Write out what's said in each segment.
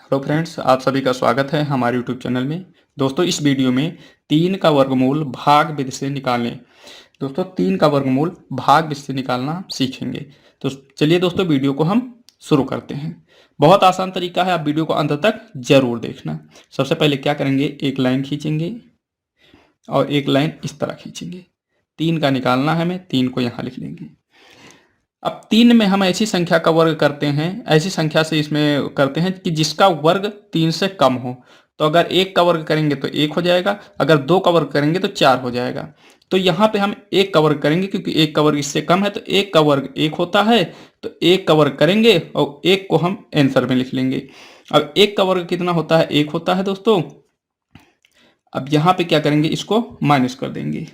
Hello friends, आप सभी का स्वागत है हमारे यूट्यूब चैनल में। दोस्तों, इस वीडियो में 3 का वर्गमूल भाग विधि से निकालें। दोस्तों, 3 का वर्गमूल भाग विधि से निकालना सीखेंगे। तो चलिए दोस्तों, वीडियो को हम शुरू करते हैं। बहुत आसान तरीका है, आप वीडियो को अंत तक जरूर देखना। सबसे पहले क्या करेंगे, एक लाइन खींचेंगे और एक लाइन इस तरह खींचेंगे। 3 का निकालना है, हमें 3 को यहाँ लिख लेंगे। अब 3 में हम ऐसी संख्या का वर्ग करते हैं, ऐसी संख्या से इसमें करते हैं कि जिसका वर्ग 3 से कम हो। तो अगर 1 का वर्ग करेंगे तो 1 हो जाएगा, अगर 2 का वर्ग करेंगे तो 4 हो जाएगा। तो यहाँ पे हम 1 का वर्ग करेंगे क्योंकि 1 का वर्ग इससे कम है, तो 1 का वर्ग 1 होता है। तो 1 का वर्ग करेंगे और 1 को हम आंसर में लिख लेंगे। अब 1 का वर्ग कितना होता है, 1 होता है दोस्तों। अब यहाँ पे क्या करेंगे, इसको माइनस कर देंगे।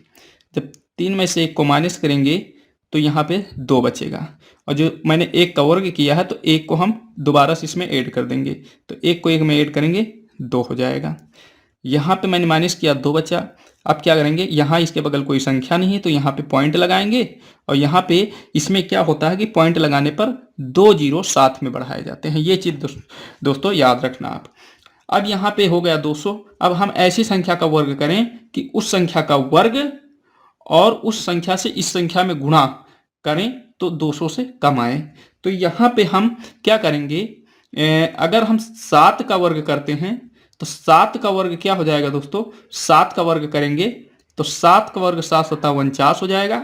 जब 3 में से 1 को माइनस करेंगे तो यहाँ पे 2 बचेगा, और जो मैंने 1 का वर्ग किया है तो 1 को हम दोबारा से इसमें ऐड कर देंगे। तो 1 को 1 में ऐड करेंगे 2 हो जाएगा। यहाँ पे मैंने माइनस किया, 2 बचा। अब क्या करेंगे, यहाँ इसके बगल कोई संख्या नहीं है तो यहाँ पे पॉइंट लगाएंगे, और यहाँ पे इसमें क्या होता है कि पॉइंट लगाने पर 2 जीरो साथ में बढ़ाए जाते हैं। ये चीज़ दोस्तों याद रखना आप। अब यहाँ पे हो गया 200। अब हम ऐसी संख्या का वर्ग करें कि उस संख्या का वर्ग और उस संख्या से इस संख्या में गुणा करें तो 200 से कम आए। तो यहाँ पे हम क्या करेंगे, अगर हम 7 का वर्ग करते हैं तो 7 का वर्ग क्या हो जाएगा दोस्तों, 7 का वर्ग करेंगे तो 7 का वर्ग 7 सता 49 हो जाएगा,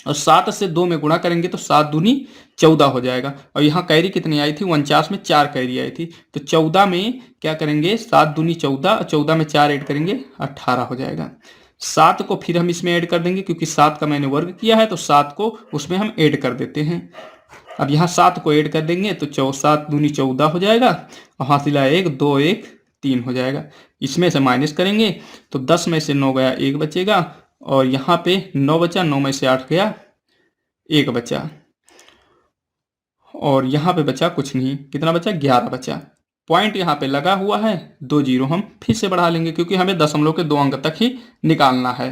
और 7 से 2 में गुणा करेंगे तो 7 दूनी 14 हो जाएगा। और यहाँ कैरी कितनी आई थी, 49 में 4 कैरी आई थी। तो 14 में क्या करेंगे, 7 दूनी 14, 14 में 4 ऐड करेंगे 18 हो जाएगा। 7 को फिर हम इसमें ऐड कर देंगे क्योंकि 7 का मैंने वर्ग किया है, तो 7 को उसमें हम ऐड कर देते हैं। अब यहाँ 7 को ऐड कर देंगे तो 7 दूनी 14 हो जाएगा, और हासिला 1 2 1 3 हो जाएगा। इसमें से माइनस करेंगे तो 10 में से 9 गया, 1 बचेगा, और यहाँ पे 9 बचा, 9 में से 8 गया, 1 बचा, और यहाँ पे बचा कुछ नहीं। कितना बचा, 11 बचा। पॉइंट यहाँ पे लगा हुआ है, 2 जीरो हम फिर से बढ़ा लेंगे क्योंकि हमें दशमलव के 2 अंक तक ही निकालना है।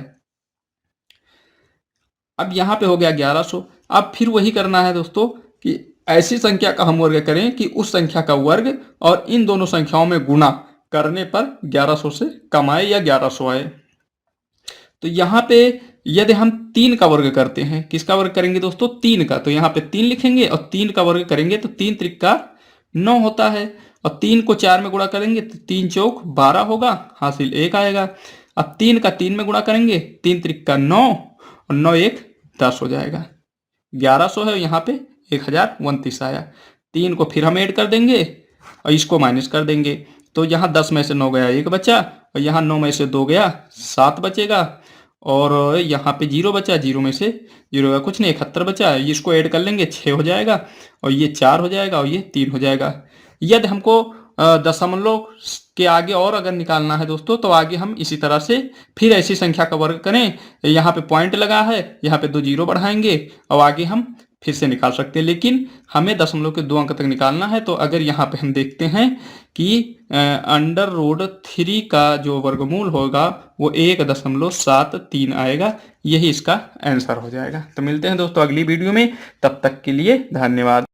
अब यहाँ पे हो गया 1100। अब फिर वही करना है दोस्तों कि ऐसी संख्या का हम वर्ग करें कि उस संख्या का वर्ग और इन दोनों संख्याओं में गुणा करने पर 1100 से कम आए या 1100 आए। तो यहाँ पे यदि हम 3 का वर्ग करते हैं, किसका वर्ग करेंगे दोस्तों, 3 का, तो यहाँ पे 3 लिखेंगे और 3 का वर्ग करेंगे तो 3 त्रिका 9 होता है, और 3 को 4 में गुणा करेंगे तो 3 चौक 12 होगा, हासिल 1 आएगा। अब 3 का 3 में गुणा करेंगे, 3 त्रिका 9 और 9 1 10 हो जाएगा। 1100 है, यहाँ पे 1029 आया। 3 को फिर हम ऐड कर देंगे और इसको माइनस कर देंगे। तो यहाँ 10 में से 9 गया, 1 बचा, और यहाँ 9 में से 2 गया, 7 बचेगा, और यहाँ पे 0 बचा, 0 में से 0 का कुछ नहीं, 71 बचा। इसको ऐड कर लेंगे, 6 हो जाएगा, और ये 4 हो जाएगा, और ये 3 हो जाएगा। यदि हमको दशमलव के आगे और अगर निकालना है दोस्तों, तो आगे हम इसी तरह से फिर ऐसी संख्या का वर्ग करें। यहाँ पे पॉइंट लगा है, यहाँ पे 2 जीरो बढ़ाएंगे और आगे हम फिर से निकाल सकते हैं, लेकिन हमें दशमलव के 2 अंक तक निकालना है। तो अगर यहाँ पे हम देखते हैं कि √3 का जो वर्गमूल होगा वो 1.73 आएगा, यही इसका आंसर हो जाएगा। तो मिलते हैं दोस्तों अगली वीडियो में, तब तक के लिए धन्यवाद।